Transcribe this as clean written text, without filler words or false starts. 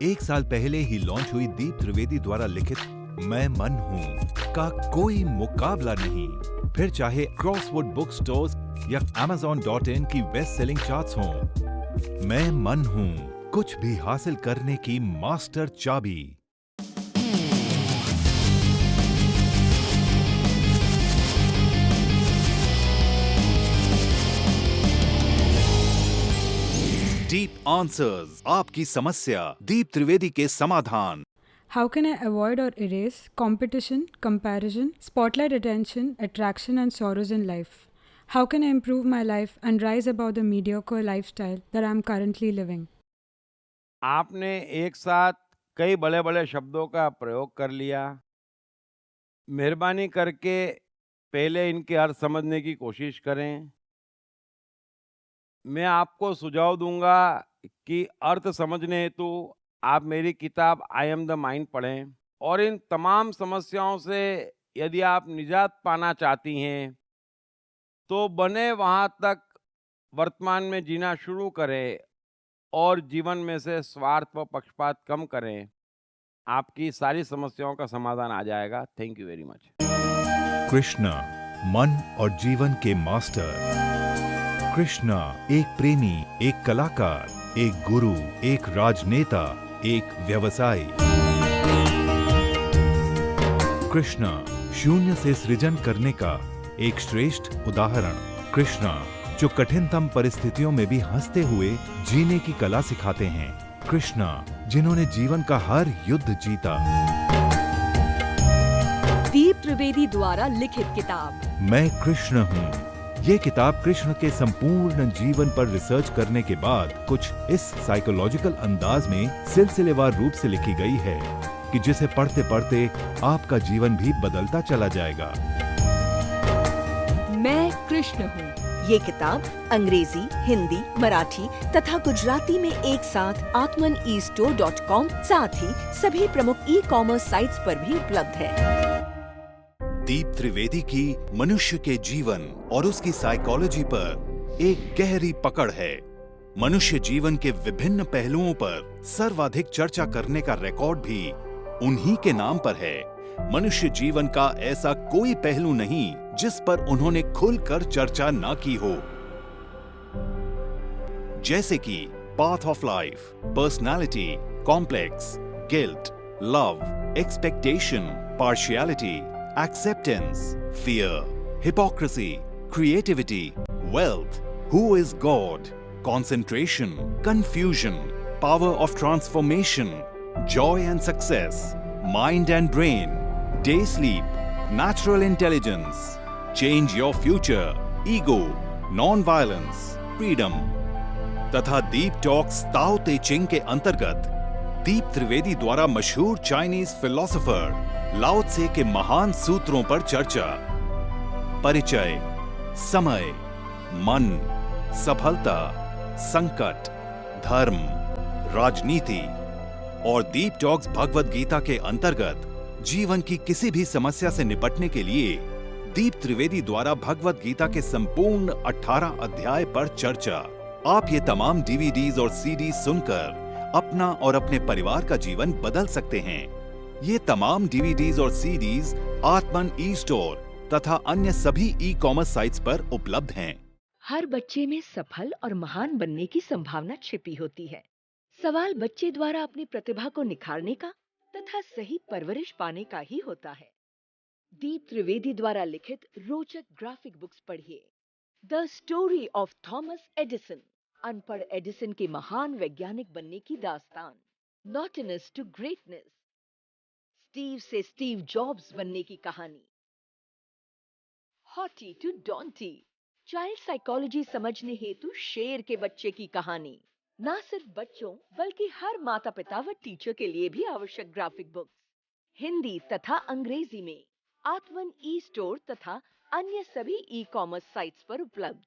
1 साल पहले ही लॉन्च हुई दीप त्रिवेदी द्वारा लिखित मैं मन हूँ का कोई मुकाबला नहीं। फिर चाहे क्रॉसवर्ड बुक स्टोर्स या Amazon.in की बेस्ट सेलिंग चार्ट्स हों, मैं मन हूँ कुछ भी हासिल करने की मास्टर चाबी। डीप आंसर्स, आपकी समस्या, दीप त्रिवेदी के समाधान। How can I avoid or erase competition, comparison, spotlight attention, attraction, and sorrows in life? How can I improve my life and rise above the mediocre lifestyle that I am currently living? आपने एक साथ कई बड़े-बड़े शब्दों का प्रयोग कर लिया। मेहरबानी करके पहले इनके अर्थ समझने की कोशिश करें। मैं आपको सुझाव दूँगा कि अर्थ समझने हेतु आप मेरी किताब आई एम द माइंड पढ़ें और इन तमाम समस्याओं से यदि आप निजात पाना चाहती हैं, तो बने वहाँ तक वर्तमान में जीना शुरू करें और जीवन में से स्वार्थ व पक्षपात कम करें। आपकी सारी समस्याओं का समाधान आ जाएगा। Thank you very much. Krishna, मन और जीवन के मास्टर। कृष्णा एक प्रेमी, एक कलाकार, एक गुरु, एक राजनेता, एक व्यवसायी। कृष्णा शून्य से सृजन करने का एक श्रेष्ठ उदाहरण। कृष्णा जो कठिनतम परिस्थितियों में भी हंसते हुए जीने की कला सिखाते हैं। कृष्णा जिन्होंने जीवन का हर युद्ध जीता। दीप त्रिवेदी द्वारा लिखित किताब मैं कृष्ण हूँ। ये किताब कृष्ण के संपूर्ण जीवन पर रिसर्च करने के बाद कुछ इस साइकोलॉजिकल अंदाज में सिलसिलेवार रूप से लिखी गई है कि जिसे पढ़ते पढ़ते आपका जीवन भी बदलता चला जाएगा। मैं कृष्ण हूँ। ये किताब अंग्रेजी, हिंदी, मराठी तथा गुजराती में एक साथ atmanestore.com साथ ही सभी प्रमुख ई-कॉमर्स साइट्स पर भी उपलब्ध है। दीप त्रिवेदी की मनुष्य के जीवन और उसकी साइकोलॉजी पर एक गहरी पकड़ है। मनुष्य जीवन के विभिन्न पहलुओं पर सर्वाधिक चर्चा करने का रिकॉर्ड भी उन्हीं के नाम पर है। मनुष्य जीवन का ऐसा कोई पहलू नहीं जिस पर उन्होंने खुलकर चर्चा ना की हो, जैसे कि path of life, personality, complex, guilt, love, expectation, partiality, acceptance, fear, hypocrisy, creativity, wealth, who is God, concentration, confusion, power of transformation, joy and success, mind and brain, day sleep, natural intelligence, change your future, ego, non-violence, freedom, तथा दीप talks ताओ ते चिंग के अंतर्गत दीप त्रिवेदी द्वारा मशहूर Chinese philosopher लाओ त्से के महान सूत्रों पर चर्चा। परिचय, समय, मन, सफलता, संकट, धर्म, राजनीति और दीप टॉक्स भगवद गीता के अंतर्गत जीवन की किसी भी समस्या से निपटने के लिए दीप त्रिवेदी द्वारा भगवद गीता के संपूर्ण 18 अध्याय पर चर्चा। आप ये तमाम डीवीडीज और सीडीज सुनकर अपना और अपने परिवार का जीवन बदल सकते हैं। ये तमाम डीवीडीज और सीडीज आत्मन ई स्टोर तथा अन्य सभी ई कॉमर्स साइट्स पर उपलब्ध हैं। हर बच्चे में सफल और महान बनने की संभावना छिपी होती है। सवाल बच्चे द्वारा अपनी प्रतिभा को निखारने का तथा सही परवरिश पाने का ही होता है। दीप त्रिवेदी द्वारा लिखित रोचक ग्राफिक बुक्स पढ़िए। The story of Thomas Edison, अनपढ़ एडिसन के महान वैज्ञानिक बनने की दास्तान। नॉटनेस टू ग्रेटनेस, स्टीव से स्टीव जॉब्स बनने की कहानी। हॉटी टू डॉन्टी, चाइल्ड साइकोलॉजी समझने हेतु शेर के बच्चे की कहानी। ना सिर्फ बच्चों बल्कि हर माता पिता व टीचर के लिए भी आवश्यक ग्राफिक बुक्स हिंदी तथा अंग्रेजी में आत्मन ई स्टोर तथा अन्य सभी ई कॉमर्स साइट्स पर उपलब्ध।